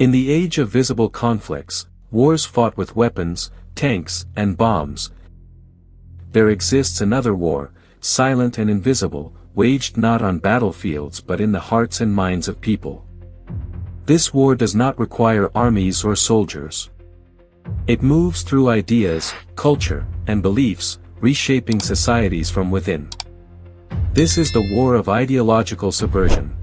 In the age of visible conflicts, wars fought with weapons, tanks, and bombs, there exists another war, silent and invisible, waged not on battlefields but in the hearts and minds of people. This war does not require armies or soldiers. It moves through ideas, culture, and beliefs, reshaping societies from within. This is the war of ideological subversion.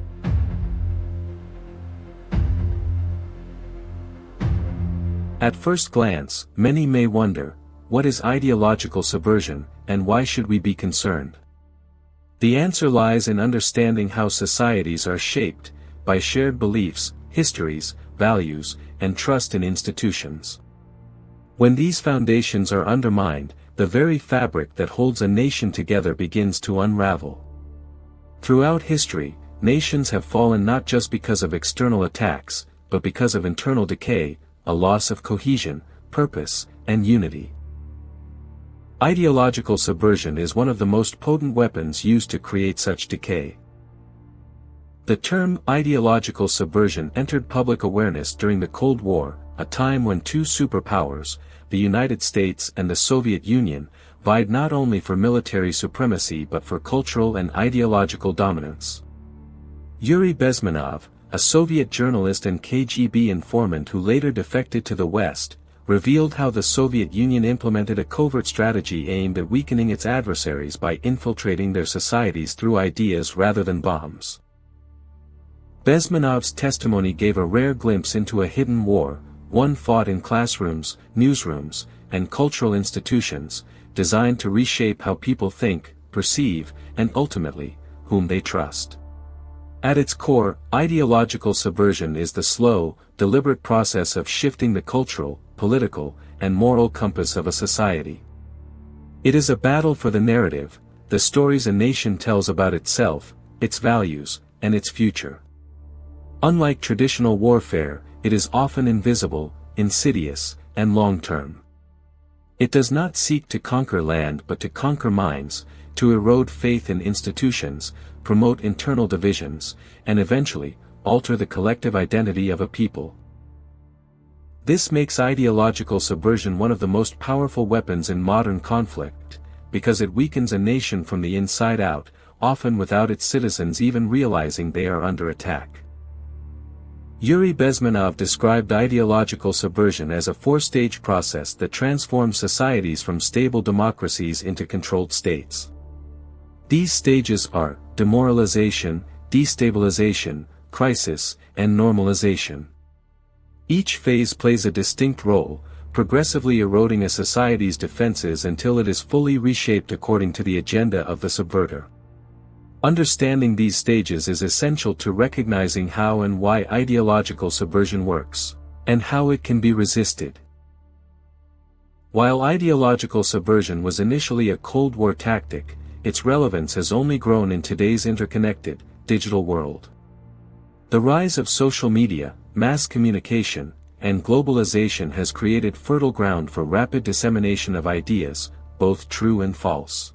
At first glance, many may wonder, what is ideological subversion, and why should we be concerned? The answer lies in understanding how societies are shaped, by shared beliefs, histories, values, and trust in institutions. When these foundations are undermined, the very fabric that holds a nation together begins to unravel. Throughout history, nations have fallen not just because of external attacks, but because of internal decay, a loss of cohesion, purpose, and unity. Ideological subversion is one of the most potent weapons used to create such decay. The term ideological subversion entered public awareness during the Cold War, a time when two superpowers, the United States and the Soviet Union, vied not only for military supremacy but for cultural and ideological dominance. Yuri Bezmenov, a Soviet journalist and KGB informant who later defected to the West, revealed how the Soviet Union implemented a covert strategy aimed at weakening its adversaries by infiltrating their societies through ideas rather than bombs. Bezmenov's testimony gave a rare glimpse into a hidden war, one fought in classrooms, newsrooms, and cultural institutions, designed to reshape how people think, perceive, and ultimately, whom they trust. At its core, ideological subversion is the slow, deliberate process of shifting the cultural, political, and moral compass of a society. It is a battle for the narrative, the stories a nation tells about itself, its values, and its future. Unlike traditional warfare, it is often invisible, insidious, and long-term. It does not seek to conquer land but to conquer minds, to erode faith in institutions, promote internal divisions, and eventually, alter the collective identity of a people. This makes ideological subversion one of the most powerful weapons in modern conflict, because it weakens a nation from the inside out, often without its citizens even realizing they are under attack. Yuri Bezmenov described ideological subversion as a four-stage process that transforms societies from stable democracies into controlled states. These stages are demoralization, destabilization, crisis, and normalization. Each phase plays a distinct role, progressively eroding a society's defenses until it is fully reshaped according to the agenda of the subverter. Understanding these stages is essential to recognizing how and why ideological subversion works, and how it can be resisted. While ideological subversion was initially a Cold War tactic, its relevance has only grown in today's interconnected, digital world. The rise of social media, mass communication, and globalization has created fertile ground for rapid dissemination of ideas, both true and false.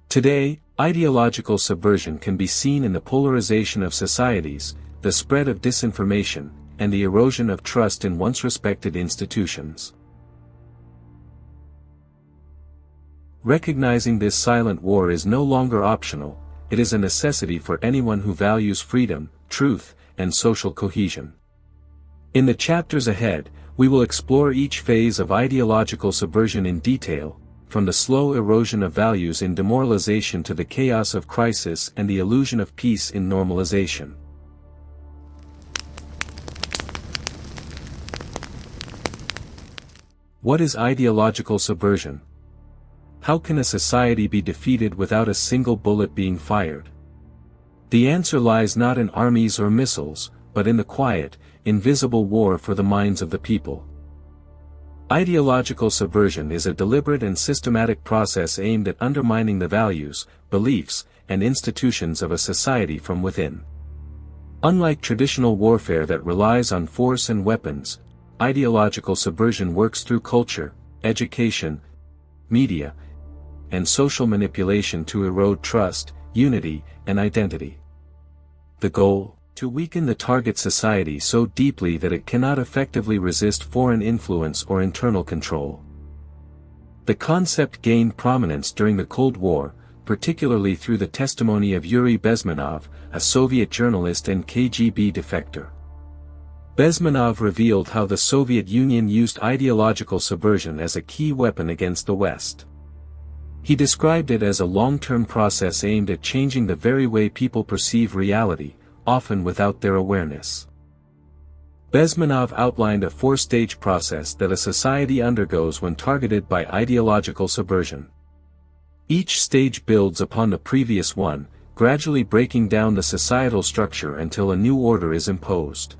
Today, ideological subversion can be seen in the polarization of societies, the spread of disinformation, and the erosion of trust in once respected institutions. Recognizing this silent war is no longer optional, it is a necessity for anyone who values freedom, truth, and social cohesion. In the chapters ahead, we will explore each phase of ideological subversion in detail, from the slow erosion of values in demoralization to the chaos of crisis and the illusion of peace in normalization. What is ideological subversion? How can a society be defeated without a single bullet being fired? The answer lies not in armies or missiles, but in the quiet, invisible war for the minds of the people. Ideological subversion is a deliberate and systematic process aimed at undermining the values, beliefs, and institutions of a society from within. Unlike traditional warfare that relies on force and weapons, ideological subversion works through culture, education, media, and social manipulation to erode trust, unity, and identity. The goal: To weaken the target society so deeply that it cannot effectively resist foreign influence or internal control. The concept gained prominence during the Cold War, particularly through the testimony of Yuri Bezmenov, a Soviet journalist and KGB defector. Bezmenov revealed how the Soviet Union used ideological subversion as a key weapon against the West. He described it as a long-term process aimed at changing the very way people perceive reality, often without their awareness. Bezmenov outlined a four-stage process that a society undergoes when targeted by ideological subversion. Each stage builds upon the previous one, gradually breaking down the societal structure until a new order is imposed.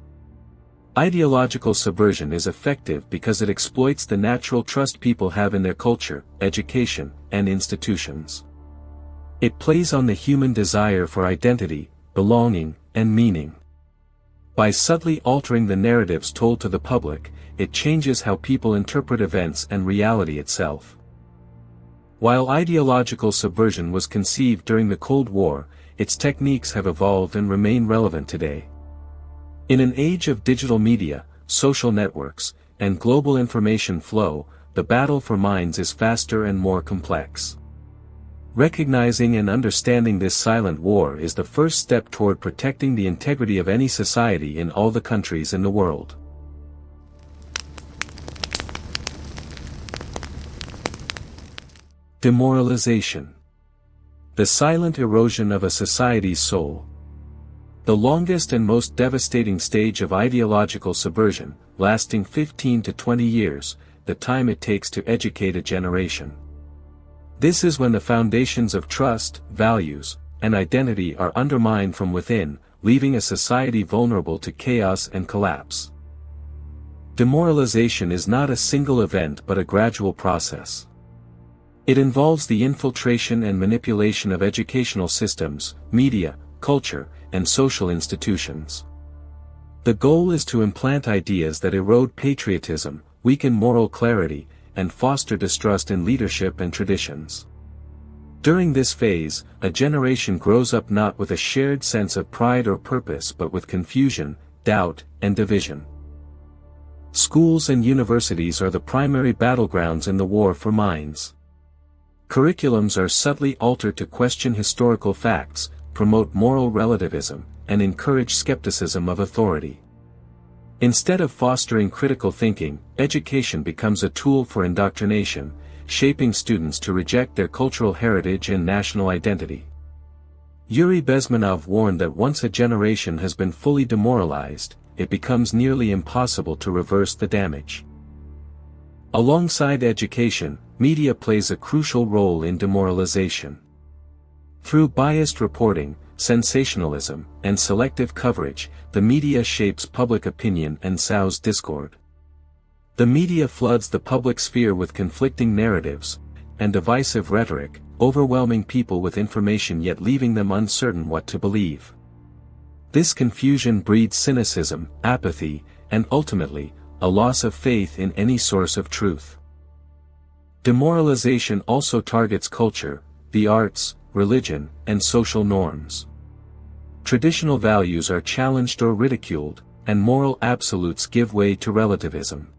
Ideological subversion is effective because it exploits the natural trust people have in their culture, education, and institutions. It plays on the human desire for identity, belonging, and meaning. By subtly altering the narratives told to the public, it changes how people interpret events and reality itself. While ideological subversion was conceived during the Cold War, its techniques have evolved and remain relevant today. In an age of digital media, social networks, and global information flow, the battle for minds is faster and more complex. Recognizing and understanding this silent war is the first step toward protecting the integrity of any society in all the countries in the world. Demoralization. The silent erosion of a society's soul. The longest and most devastating stage of ideological subversion, lasting 15 to 20 years, the time it takes to educate a generation. This is when the foundations of trust, values, and identity are undermined from within, leaving a society vulnerable to chaos and collapse. Demoralization is not a single event but a gradual process. It involves the infiltration and manipulation of educational systems, media, culture, and social institutions. The goal is to implant ideas that erode patriotism, weaken moral clarity, and foster distrust in leadership and traditions. During this phase, a generation grows up not with a shared sense of pride or purpose but with confusion, doubt, and division. Schools and universities are the primary battlegrounds in the war for minds. Curriculums are subtly altered to question historical facts, promote moral relativism, and encourage skepticism of authority. Instead of fostering critical thinking, education becomes a tool for indoctrination, shaping students to reject their cultural heritage and national identity. Yuri Bezmenov warned that once a generation has been fully demoralized, it becomes nearly impossible to reverse the damage. Alongside education, media plays a crucial role in demoralization. Through biased reporting, sensationalism, and selective coverage, the media shapes public opinion and sows discord. The media floods the public sphere with conflicting narratives and divisive rhetoric, overwhelming people with information yet leaving them uncertain what to believe. This confusion breeds cynicism, apathy, and ultimately, a loss of faith in any source of truth. Demoralization also targets culture, the arts, religion, and social norms. Traditional values are challenged or ridiculed, and moral absolutes give way to relativism.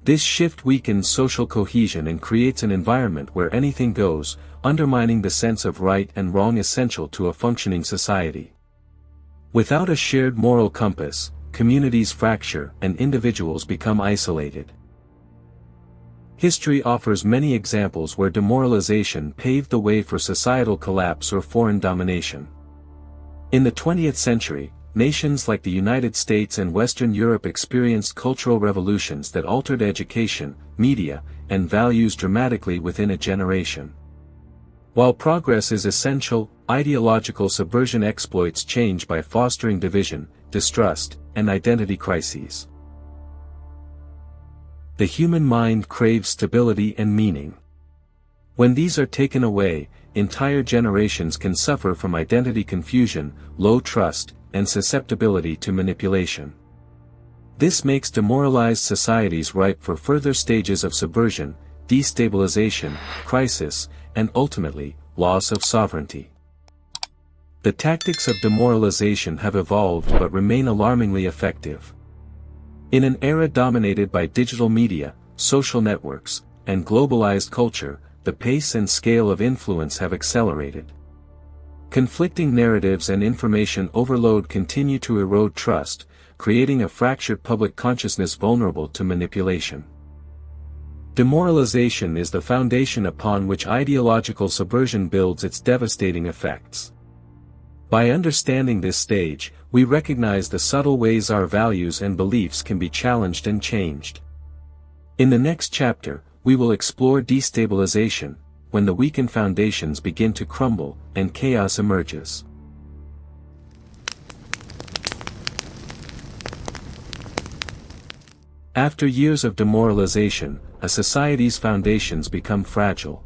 This shift weakens social cohesion and creates an environment where anything goes, undermining the sense of right and wrong essential to a functioning society. Without a shared moral compass, communities fracture and individuals become isolated. History offers many examples where demoralization paved the way for societal collapse or foreign domination. In the 20th century, nations like the United States and Western Europe experienced cultural revolutions that altered education, media, and values dramatically within a generation. While progress is essential, ideological subversion exploits change by fostering division, distrust, and identity crises. The human mind craves stability and meaning. When these are taken away, entire generations can suffer from identity confusion, low trust, and susceptibility to manipulation. This makes demoralized societies ripe for further stages of subversion, destabilization, crisis, and ultimately, loss of sovereignty. The tactics of demoralization have evolved but remain alarmingly effective. In an era dominated by digital media, social networks, and globalized culture, the pace and scale of influence have accelerated. Conflicting narratives and information overload continue to erode trust, creating a fractured public consciousness vulnerable to manipulation. Demoralization is the foundation upon which ideological subversion builds its devastating effects. By understanding this stage, we recognize the subtle ways our values and beliefs can be challenged and changed. In the next chapter, we will explore destabilization, when the weakened foundations begin to crumble and chaos emerges. After years of demoralization, a society's foundations become fragile.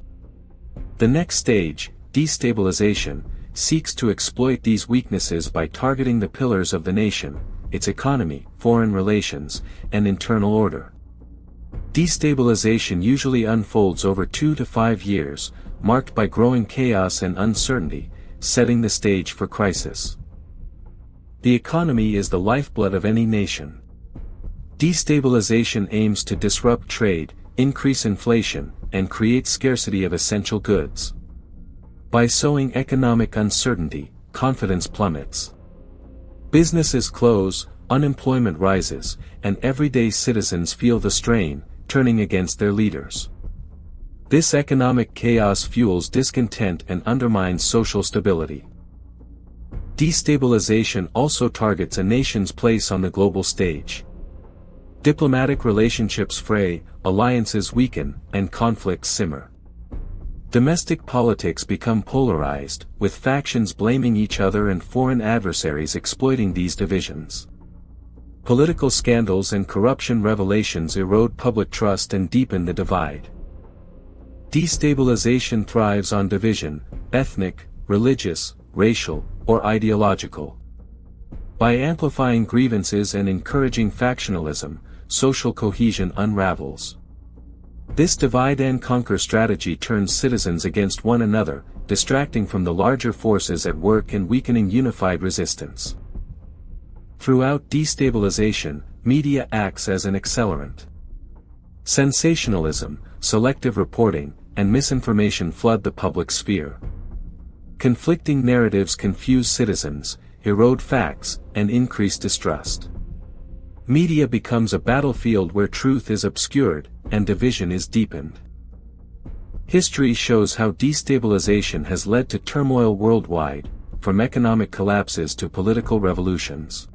The next stage, destabilization, seeks to exploit these weaknesses by targeting the pillars of the nation, its economy, foreign relations, and internal order. Destabilization usually unfolds over 2 to 5 years, marked by growing chaos and uncertainty, setting the stage for crisis. The economy is the lifeblood of any nation. Destabilization aims to disrupt trade, increase inflation, and create scarcity of essential goods. By sowing economic uncertainty, confidence plummets. Businesses close, unemployment rises, and everyday citizens feel the strain, turning against their leaders. This economic chaos fuels discontent and undermines social stability. Destabilization also targets a nation's place on the global stage. Diplomatic relationships fray, alliances weaken, and conflicts simmer. Domestic politics become polarized, with factions blaming each other and foreign adversaries exploiting these divisions. Political scandals and corruption revelations erode public trust and deepen the divide. Destabilization thrives on division, ethnic, religious, racial, or ideological. By amplifying grievances and encouraging factionalism, social cohesion unravels. This divide-and-conquer strategy turns citizens against one another, distracting from the larger forces at work and weakening unified resistance. Throughout destabilization, media acts as an accelerant. Sensationalism, selective reporting, and misinformation flood the public sphere. Conflicting narratives confuse citizens, erode facts, and increase distrust. Media becomes a battlefield where truth is obscured, and division is deepened. History shows how destabilization has led to turmoil worldwide, from economic collapses to political revolutions.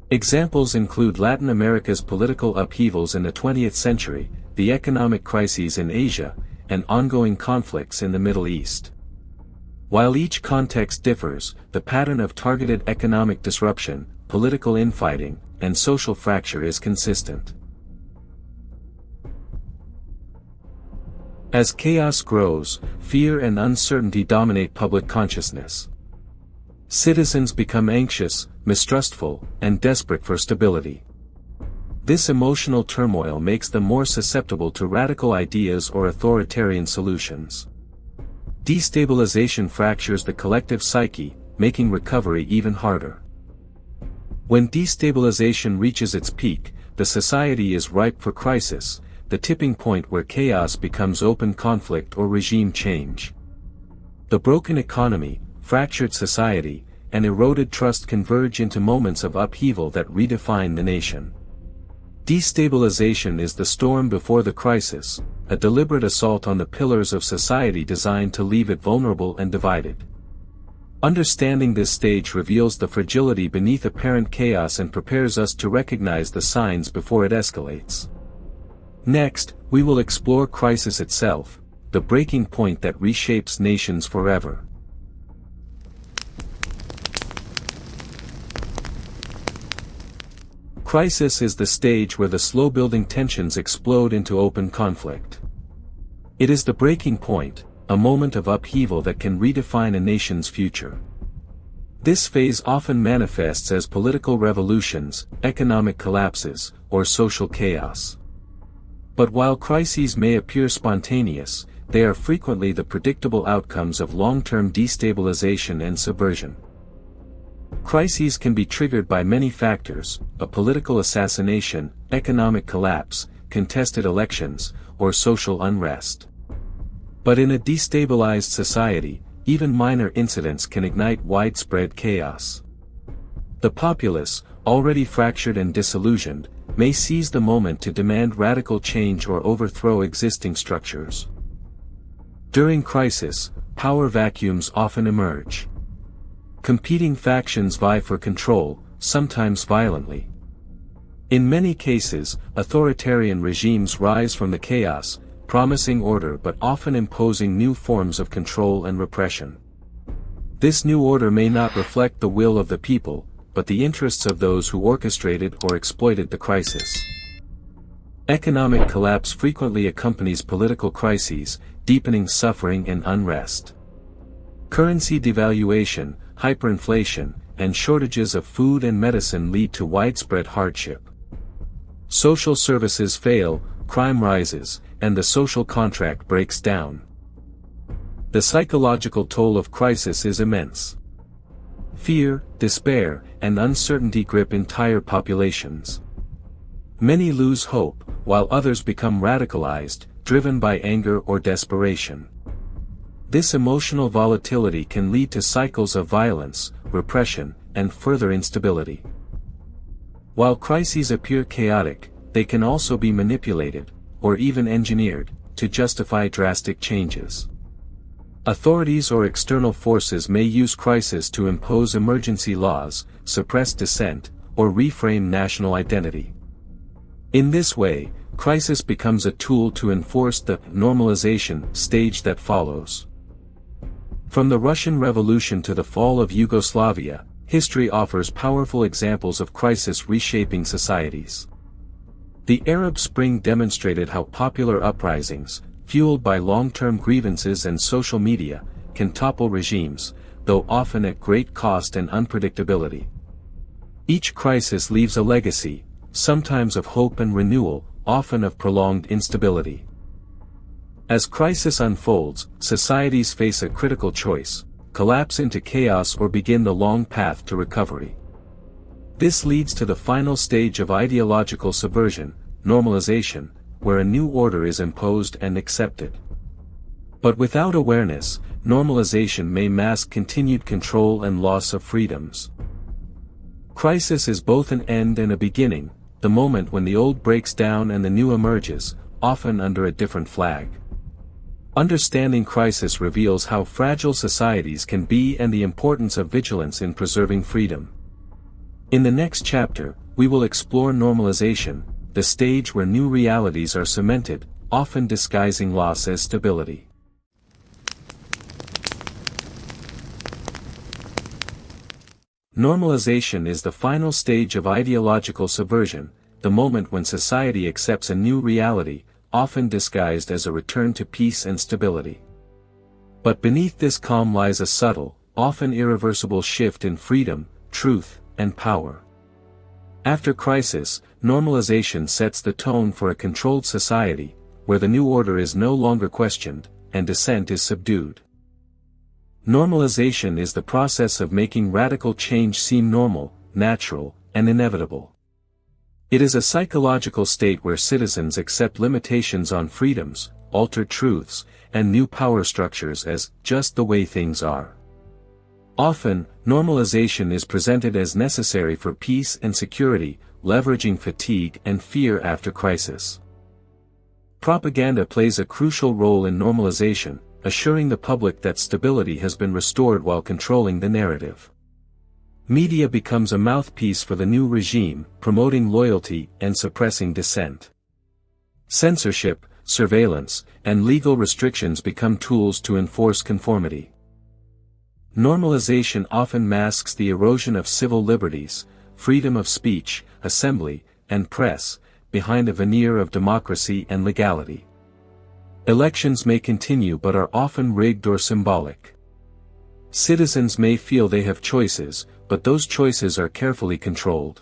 Examples include Latin America's political upheavals in the 20th century, the economic crises in Asia, and ongoing conflicts in the Middle East. While each context differs, the pattern of targeted economic disruption, political infighting, and social fracture is consistent. As chaos grows, fear and uncertainty dominate public consciousness. Citizens become anxious, mistrustful, and desperate for stability. This emotional turmoil makes them more susceptible to radical ideas or authoritarian solutions. Destabilization fractures the collective psyche, making recovery even harder. When destabilization reaches its peak, the society is ripe for crisis, the tipping point where chaos becomes open conflict or regime change. The broken economy, fractured society, and eroded trust converge into moments of upheaval that redefine the nation. Destabilization is the storm before the crisis, a deliberate assault on the pillars of society designed to leave it vulnerable and divided. Understanding this stage reveals the fragility beneath apparent chaos and prepares us to recognize the signs before it escalates. Next, we will explore crisis itself, the breaking point that reshapes nations forever. Crisis is the stage where the slow-building tensions explode into open conflict. It is the breaking point, a moment of upheaval that can redefine a nation's future. This phase often manifests as political revolutions, economic collapses, or social chaos. But while crises may appear spontaneous, they are frequently the predictable outcomes of long-term destabilization and subversion. Crises can be triggered by many factors: a political assassination, economic collapse, contested elections, or social unrest. But in a destabilized society, even minor incidents can ignite widespread chaos. The populace, already fractured and disillusioned, may seize the moment to demand radical change or overthrow existing structures. During crisis, power vacuums often emerge. Competing factions vie for control, sometimes violently. In many cases, authoritarian regimes rise from the chaos, promising order but often imposing new forms of control and repression. This new order may not reflect the will of the people, but the interests of those who orchestrated or exploited the crisis. Economic collapse frequently accompanies political crises, deepening suffering and unrest. Currency devaluation, hyperinflation, and shortages of food and medicine lead to widespread hardship. Social services fail, crime rises, and the social contract breaks down. The psychological toll of crisis is immense. Fear, despair, and uncertainty grip entire populations. Many lose hope, while others become radicalized, driven by anger or desperation. This emotional volatility can lead to cycles of violence, repression, and further instability. While crises appear chaotic, they can also be manipulated, or even engineered, to justify drastic changes. Authorities or external forces may use crisis to impose emergency laws, suppress dissent, or reframe national identity. In this way, crisis becomes a tool to enforce the normalization stage that follows. From the Russian Revolution to the fall of Yugoslavia, history offers powerful examples of crisis reshaping societies. The Arab Spring demonstrated how popular uprisings, fueled by long-term grievances and social media, can topple regimes, though often at great cost and unpredictability. Each crisis leaves a legacy, sometimes of hope and renewal, often of prolonged instability. As crisis unfolds, societies face a critical choice: collapse into chaos or begin the long path to recovery. This leads to the final stage of ideological subversion, normalization, where a new order is imposed and accepted. But without awareness, normalization may mask continued control and loss of freedoms. Crisis is both an end and a beginning, the moment when the old breaks down and the new emerges, often under a different flag. Understanding crisis reveals how fragile societies can be and the importance of vigilance in preserving freedom. In the next chapter, we will explore normalization, the stage where new realities are cemented, often disguising loss as stability. Normalization is the final stage of ideological subversion, the moment when society accepts a new reality, often disguised as a return to peace and stability. But beneath this calm lies a subtle, often irreversible shift in freedom, truth, and power. After crisis, normalization sets the tone for a controlled society, where the new order is no longer questioned, and dissent is subdued. Normalization is the process of making radical change seem normal, natural, and inevitable. It is a psychological state where citizens accept limitations on freedoms, altered truths, and new power structures as just the way things are. Often, normalization is presented as necessary for peace and security, leveraging fatigue and fear after crisis. Propaganda plays a crucial role in normalization, assuring the public that stability has been restored while controlling the narrative. Media becomes a mouthpiece for the new regime, promoting loyalty and suppressing dissent. Censorship, surveillance, and legal restrictions become tools to enforce conformity. Normalization often masks the erosion of civil liberties, freedom of speech, assembly, and press, behind a veneer of democracy and legality. Elections may continue but are often rigged or symbolic. Citizens may feel they have choices, but those choices are carefully controlled.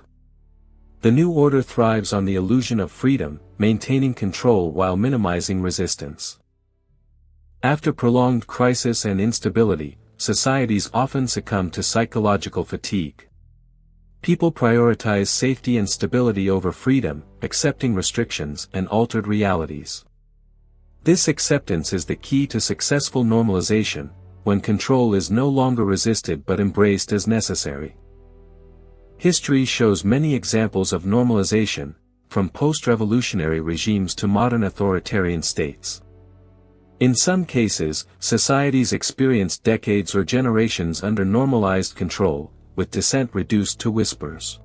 The new order thrives on the illusion of freedom, maintaining control while minimizing resistance. After prolonged crisis and instability, societies often succumb to psychological fatigue. People prioritize safety and stability over freedom, accepting restrictions and altered realities. This acceptance is the key to successful normalization, when control is no longer resisted but embraced as necessary. History shows many examples of normalization, from post-revolutionary regimes to modern authoritarian states. In some cases, societies experienced decades or generations under normalized control, with dissent reduced to whispers.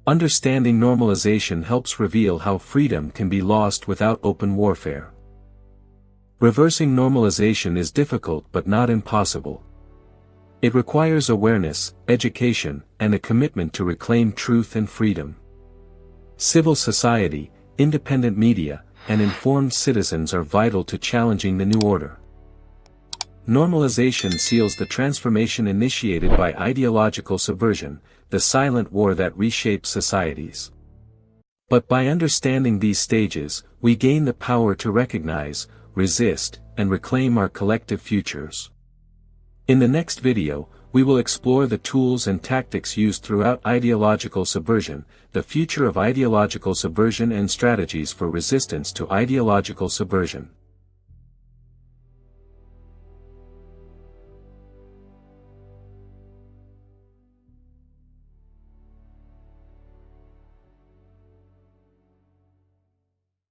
Understanding normalization helps reveal how freedom can be lost without open warfare. Reversing normalization is difficult but not impossible. It requires awareness, education, and a commitment to reclaim truth and freedom. Civil society, independent media, and informed citizens are vital to challenging the new order. Normalization seals the transformation initiated by ideological subversion, the silent war that reshapes societies. But by understanding these stages, we gain the power to recognize, resist, and reclaim our collective futures. In the next video, we will explore the tools and tactics used throughout ideological subversion, the future of ideological subversion and strategies for resistance to ideological subversion.